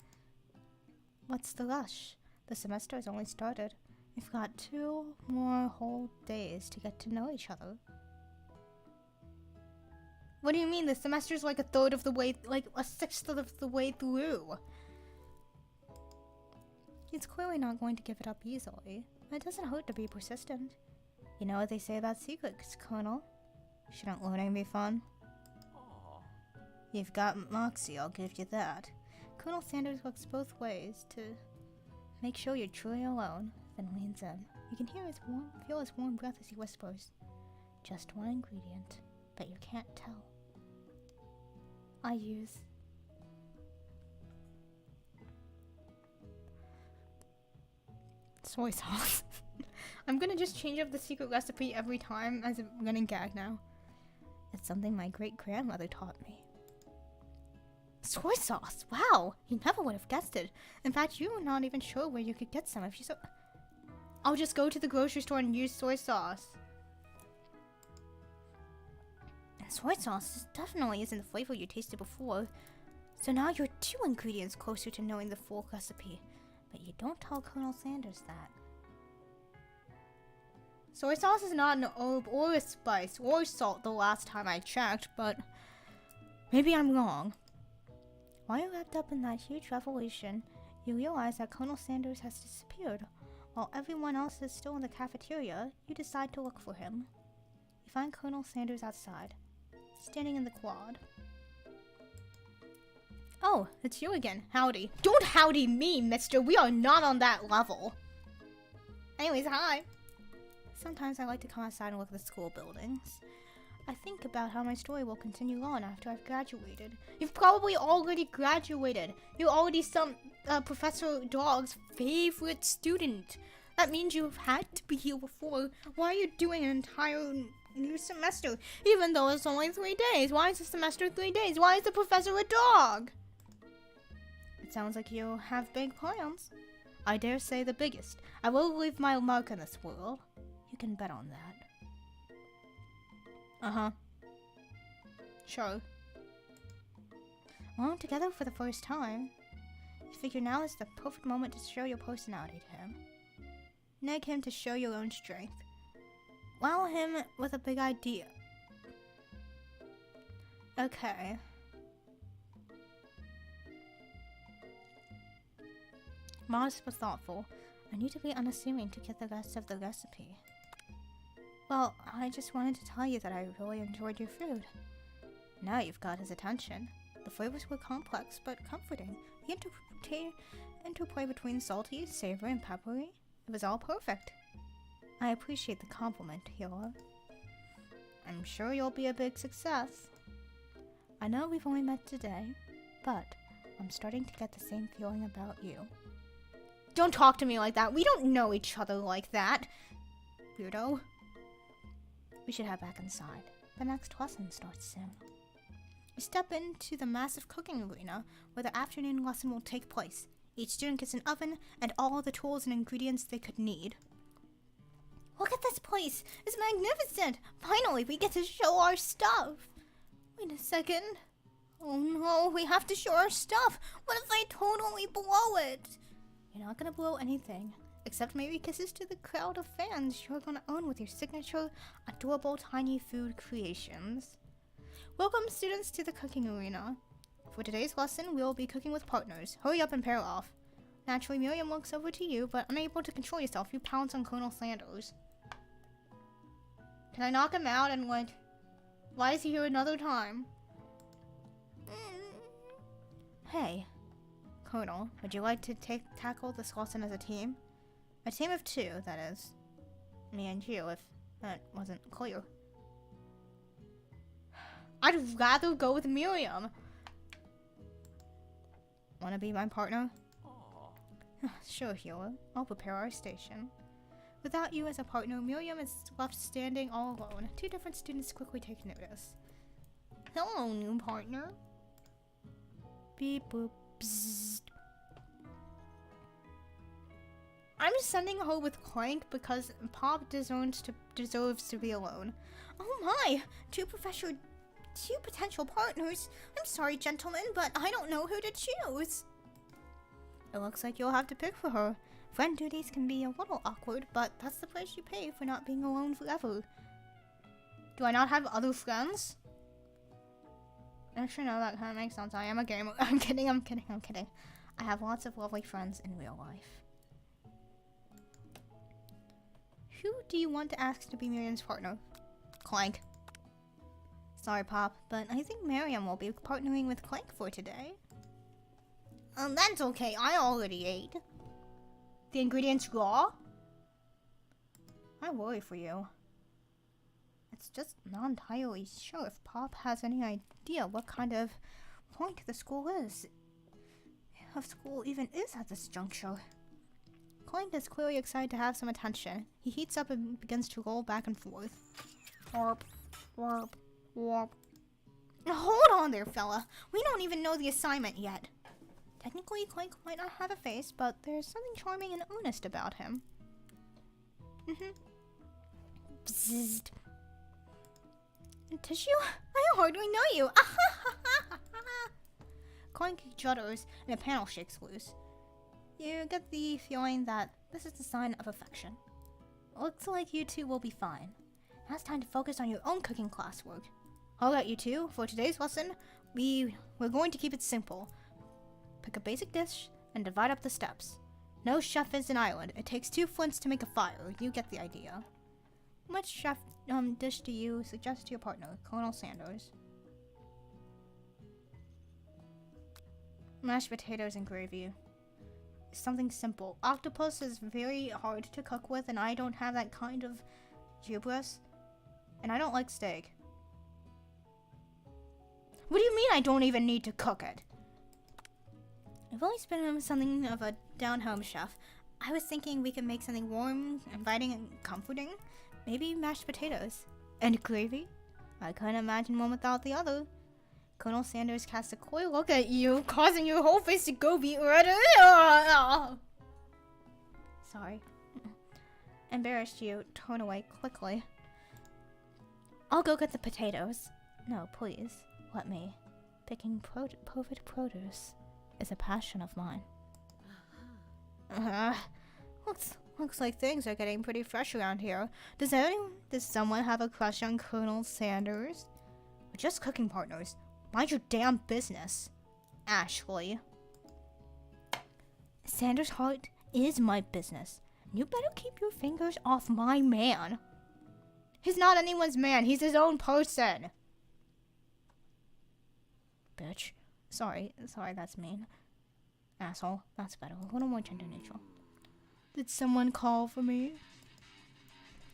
What's the rush? The semester has only started. We've got 2 more whole days to get to know each other. What do you mean? The semester's like a third of the way, like a sixth of the way through. He's clearly not going to give it up easily. It doesn't hurt to be persistent. You know what they say about secrets, Colonel? Shouldn't learning be fun? You've got moxie, I'll give you that. Colonel Sanders works both ways to make sure you're truly alone, then leans in. You can feel his warm breath as he whispers. Just one ingredient, but you can't tell. I use soy sauce. I'm gonna just change up the secret recipe every time as I'm running gag now. It's something my great-grandmother taught me. Soy sauce? Wow! You never would have guessed it. In fact, you were not even sure where you could get some if you so... I'll just go to the grocery store and use soy sauce. And soy sauce definitely isn't the flavor you tasted before. So now you're 2 ingredients closer to knowing the full recipe. But you don't tell Colonel Sanders that. Soy sauce is not an herb or a spice or salt the last time I checked, but maybe I'm wrong. While you're wrapped up in that huge revelation, you realize that Colonel Sanders has disappeared. While everyone else is still in the cafeteria, you decide to look for him. You find Colonel Sanders outside, standing in the quad. Oh, it's you again. Howdy. Don't howdy me, mister. We are not on that level. Anyways, hi. Sometimes I like to come outside and look at the school buildings. I think about how my story will continue on after I've graduated. You've probably already graduated. You're already some Professor Dog's favorite student. That means you've had to be here before. Why are you doing an entire new semester, even though it's only 3 days? Why is the semester 3 days? Why is the professor a dog? It sounds like you have big plans. I dare say the biggest. I will leave my mark in this world. You can bet on that. Uh-huh. Sure. Well, together for the first time. I figure now is the perfect moment to show your personality to him. Neg him to show your own strength. Wow him with a big idea. Okay. Modest but thoughtful. I need to be unassuming to get the rest of the recipe. Well, I just wanted to tell you that I really enjoyed your food. Now you've got his attention. The flavors were complex but comforting. The interplay between salty, savory, and peppery, it was all perfect. I appreciate the compliment, Hila. I'm sure you'll be a big success. I know we've only met today, but I'm starting to get the same feeling about you. Don't talk to me like that. We don't know each other like that. Weirdo. We should head back inside. The next lesson starts soon. We step into the massive cooking arena where the afternoon lesson will take place. Each student gets an oven and all the tools and ingredients they could need. Look at this place! It's magnificent! Finally, we get to show our stuff! Wait a second. Oh no, we have to show our stuff! What if I totally blow it? You're not gonna blow anything. Except maybe kisses to the crowd of fans you're gonna own with your signature, adorable tiny food creations. Welcome students to the cooking arena. For today's lesson, we'll be cooking with partners. Hurry up and pair off. Naturally, Miriam looks over to you, but unable to control yourself, you pounce on Colonel Sanders. Can I knock him out and like... Why is he here another time? Hey, Colonel, would you like to tackle this lesson as a team? A team of 2, that is. Me and you, if that wasn't clear. I'd rather go with Miriam. Wanna be my partner? Sure, Hila. I'll prepare our station. Without you as a partner, Miriam is left standing all alone. 2 different students quickly take notice. Hello, new partner. Beep boop bzzzt. I'm sending her with Clank because Pop deserves to be alone. Oh my! 2 potential partners. I'm sorry, gentlemen, but I don't know who to choose. It looks like you'll have to pick for her. Friend duties can be a little awkward, but that's the price you pay for not being alone forever. Do I not have other friends? Actually, no, that kind of makes sense. I am a gamer. I'm kidding. I have lots of lovely friends in real life. Who do you want to ask to be Miriam's partner? Clank. Sorry, Pop, but I think Miriam will be partnering with Clank for today. That's okay. I already ate. The ingredients raw? I worry for you. It's just not entirely sure if Pop has any idea what kind of point the school is. If school even is at this juncture. Clank is clearly excited to have some attention. He heats up and begins to roll back and forth. Warp, warp, warp. Hold on there, fella. We don't even know the assignment yet. Technically, Clank might not have a face, but there's something charming and earnest about him. Bzzzt. Tissue? I hardly know you. Clank judders and a panel shakes loose. You get the feeling that this is a sign of affection. Looks like you two will be fine. Now it's time to focus on your own cooking classwork. Alright, you two, for today's lesson, we're going to keep it simple. Pick a basic dish and divide up the steps. No chef is an island. It takes 2 flints to make a fire. You get the idea. Which chef dish do you suggest to your partner, Colonel Sanders? Mashed potatoes and gravy. Something simple. Octopus is very hard to cook with, and I don't have that kind of hubris. And I don't like steak. What do you mean I don't even need to cook it? I've always been something of a down-home chef. I was thinking we could make something warm, inviting, and comforting. Maybe mashed potatoes. And gravy? I can't imagine one without the other. Colonel Sanders casts a coy look at you, causing your whole face to go beet red. Sorry. Embarrassed you, turn away quickly. I'll go get the potatoes. No, please, let me. Picking perfect produce is a passion of mine. Looks like things are getting pretty fresh around here. Does someone have a crush on Colonel Sanders? We're just cooking partners. Mind your damn business, Ashley. Sanders' heart is my business. You better keep your fingers off my man. He's not anyone's man. He's his own person. Bitch. Sorry, that's mean. Asshole. That's better. A little more gender neutral. Did someone call for me?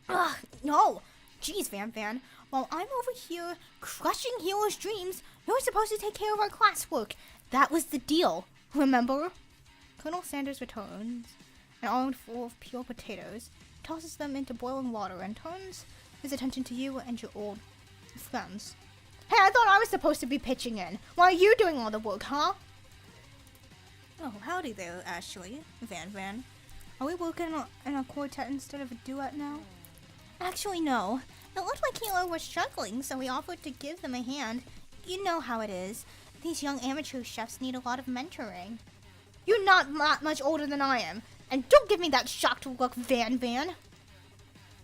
Ugh, no! Jeez, Van. While I'm over here crushing heroes' dreams, you're supposed to take care of our classwork. That was the deal, remember? Colonel Sanders returns, an arm full of peeled potatoes, tosses them into boiling water, and turns his attention to you and your old friends. Hey, I thought I was supposed to be pitching in. Why are you doing all the work, huh? Oh, howdy there, Ashley. Van. Are we working in a quartet instead of a duet now? Actually, no. It looked like Hilo was struggling, so we offered to give them a hand. You know how it is. These young amateur chefs need a lot of mentoring. You're not much older than I am. And don't give me that shocked look, Van.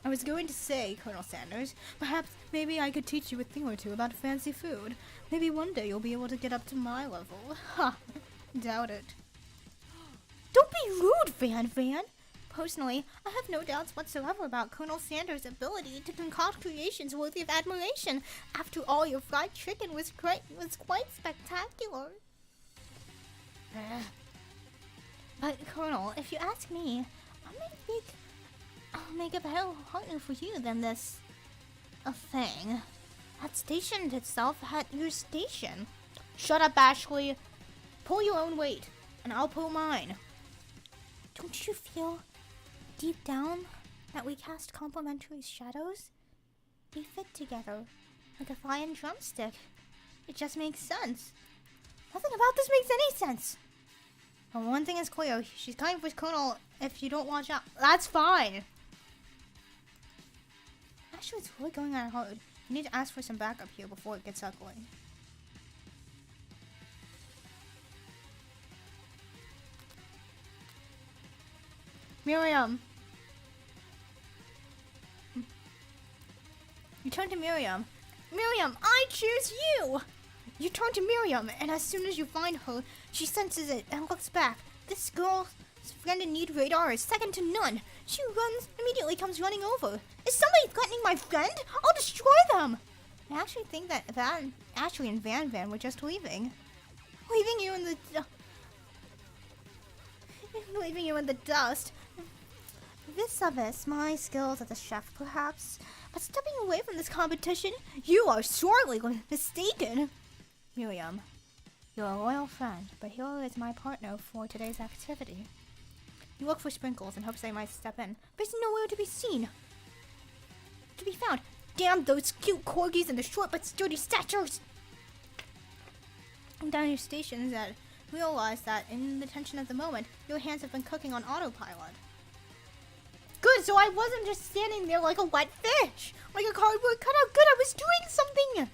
I was going to say, Colonel Sanders, perhaps maybe I could teach you a thing or two about fancy food. Maybe one day you'll be able to get up to my level. Ha! Doubt it. Don't be rude, Van. Personally, I have no doubts whatsoever about Colonel Sanders' ability to concoct creations worthy of admiration. After all, your fried chicken was quite spectacular. But, Colonel, if you ask me, I'll make a better partner for you than this... a thing that stationed itself at your station. Shut up, Ashley. Pull your own weight, and I'll pull mine. Don't you feel deep down that we cast complementary shadows? We fit together like a flying drumstick. It just makes sense. Nothing about this makes any sense. But one thing is clear, she's coming for Colonel if you don't watch out. That's fine. Actually, it's really going on hard. You need to ask for some backup here before it gets ugly. Miriam. You turn to Miriam. Miriam, I choose you! You turn to Miriam, and as soon as you find her, she senses it and looks back. This girl's friend in need radar is second to none. She runs, immediately comes running over. Is somebody threatening my friend? I'll destroy them! I actually think that Ashley and Van were just leaving. Leaving you in the dust. Vis-a-vis my skills as a chef, perhaps. But stepping away from this competition, you are sorely mistaken. Miriam, you're a loyal friend, but Hero is my partner for today's activity. You look for Sprinkles in hopes they might step in, but he's nowhere to be seen. To be found. Damn those cute corgis and their short but sturdy statures! Down your stations that realize that in the tension of the moment, your hands have been cooking on autopilot. Good, so I wasn't just standing there like a wet fish, like a cardboard cutout. Good, I was doing something!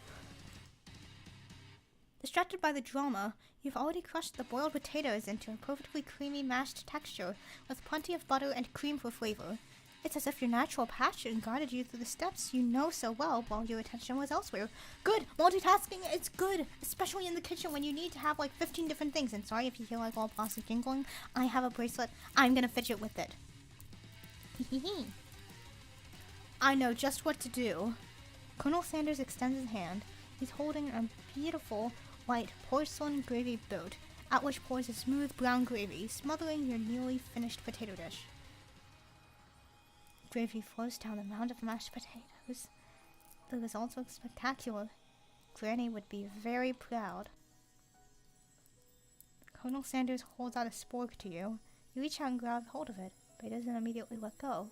Distracted by the drama, you've already crushed the boiled potatoes into a perfectly creamy mashed texture with plenty of butter and cream for flavor. It's as if your natural passion guided you through the steps you know so well while your attention was elsewhere. Good! Multitasking is good, especially in the kitchen when you need to have like 15 different things. And sorry if you hear like all plastic jingling. I have a bracelet. I'm gonna fidget with it. I know just what to do. Colonel Sanders extends his hand. He's holding a beautiful white porcelain gravy boat, out which pours a smooth brown gravy, smothering your nearly finished potato dish. Gravy flows down the mound of mashed potatoes. The results look spectacular. Granny would be very proud. Colonel Sanders holds out a spork to you. You reach out and grab hold of it, but he doesn't immediately let go.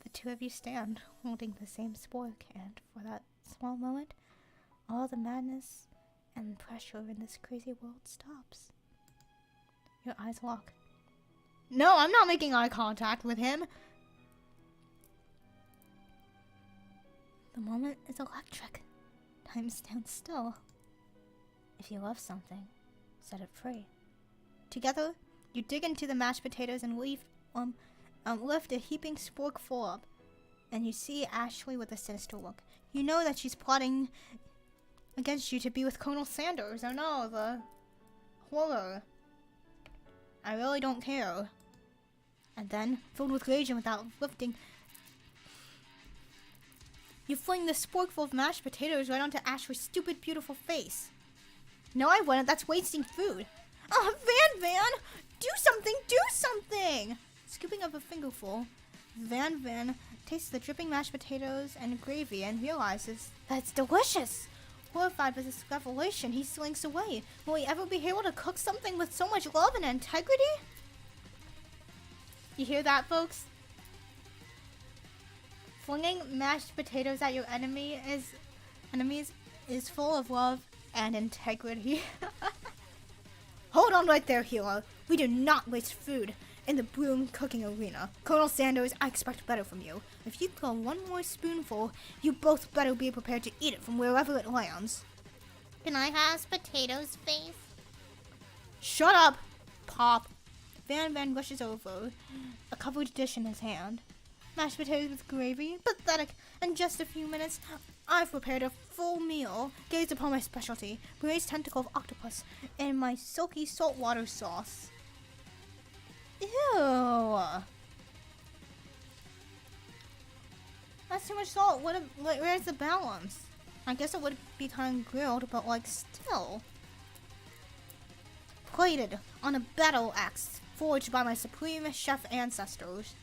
The two of you stand, holding the same spork, and for that small moment, all the madness and pressure in this crazy world stops. Your eyes lock. No, I'm not making eye contact with him! The moment is electric. Time stands still. If you love something, set it free. Together, you dig into the mashed potatoes and lift a heaping sporkful up. And you see Ashley with a sinister look. You know that she's plotting against you to be with Colonel Sanders. Oh no, the horror. I really don't care. And then, filled with rage and without lifting, you fling the sporkful of mashed potatoes right onto Ashley's stupid, beautiful face. No, I wouldn't. That's wasting food. Oh, Van! Do something! Do something! Scooping up a fingerful, Van tastes the dripping mashed potatoes and gravy and realizes that it's delicious. Horrified by this revelation, he slinks away. Will he ever be able to cook something with so much love and integrity? You hear that, folks? Flinging mashed potatoes at your enemies is full of love and integrity. Hold on right there, hero. We do not waste food in the broom cooking arena. Colonel Sanders, I expect better from you. If you throw one more spoonful, you both better be prepared to eat it from wherever it lands. Can I have potatoes, face? Shut up, Pop. Van rushes over, a covered dish in his hand. Mashed potatoes with gravy? Pathetic. In just a few minutes, I've prepared a full meal. Gaze upon my specialty, braised tentacle of octopus, and my silky saltwater sauce. Ew. That's too much salt. Where's the balance? I guess it would be kind of grilled, but like still. Plated on a battle axe forged by my supreme chef ancestors.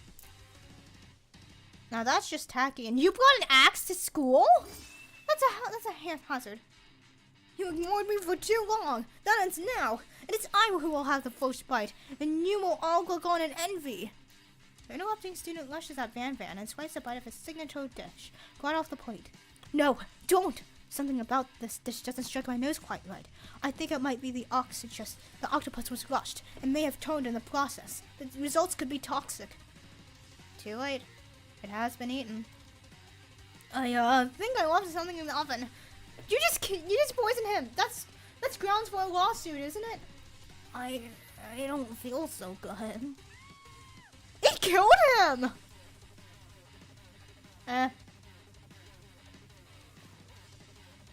Now that's just tacky. And you brought an axe to school? That's a haphazard. You ignored me for too long. That ends now. It is I who will have the first bite, and you will all look on in envy. The interrupting student rushes at Van and swipes a bite of his signature dish, right off the plate. No, don't! Something about this dish doesn't strike my nose quite right. I think it might be the oxygen. The octopus was rushed and may have turned in the process. The results could be toxic. Too late. It has been eaten. I think I left something in the oven. You just poisoned him. That's grounds for a lawsuit, isn't it? I don't feel so good. Eat killed him!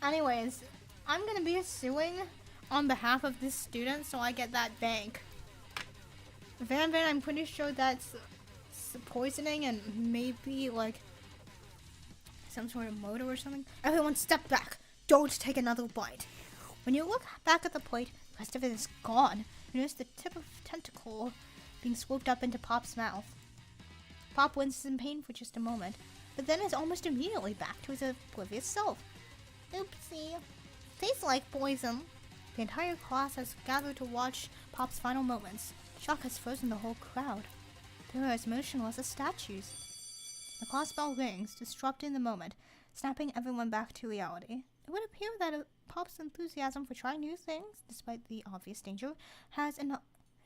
Anyways, I'm gonna be suing on behalf of this student so I get that bank. Van, I'm pretty sure that's poisoning and maybe like some sort of murder or something. Everyone step back. Don't take another bite. When you look back at the plate, the rest of it is gone. You notice the tip of a tentacle being swooped up into Pop's mouth. Pop winces in pain for just a moment, but then is almost immediately back to his oblivious self. Oopsie. Tastes like poison. The entire class has gathered to watch Pop's final moments. Shock has frozen the whole crowd. They are as motionless as statues. The class bell rings, disrupting the moment, snapping everyone back to reality. It would appear that Pop's enthusiasm for trying new things, despite the obvious danger, has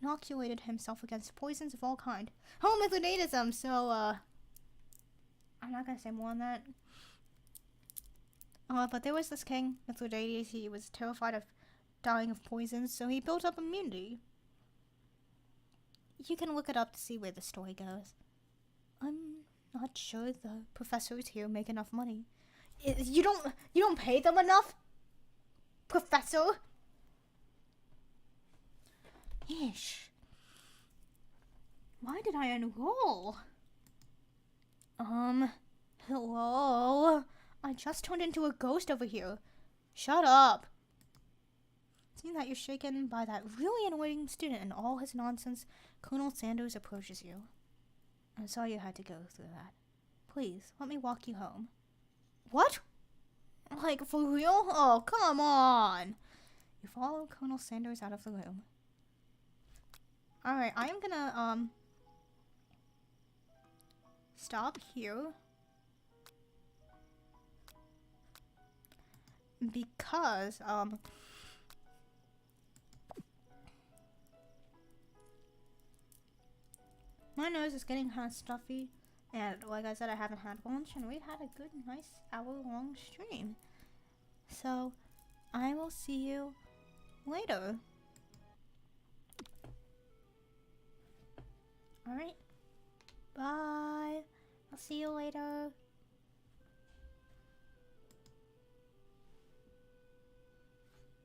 inoculated himself against poisons of all kind. Oh, Mithridatism! So, I'm not gonna say more on that. But there was this king, Mithridates. He was terrified of dying of poisons, so he built up immunity. You can look it up to see where the story goes. I'm not sure the professors here make enough money. You don't pay them enough, Professor? Yeesh. Why did I enroll? Hello? I just turned into a ghost over here. Shut up. Seeing that you're shaken by that really annoying student and all his nonsense, Colonel Sanders approaches you. I'm sorry you had to go through that. Please, let me walk you home. What? Like, for real? Oh, come on! You follow Colonel Sanders out of the room. Alright, I am gonna, stop here. Because, my nose is getting kind of stuffy, and like I said, I haven't had lunch, and we've had a good, nice hour-long stream. So, I will see you later. Alright. Bye. I'll see you later.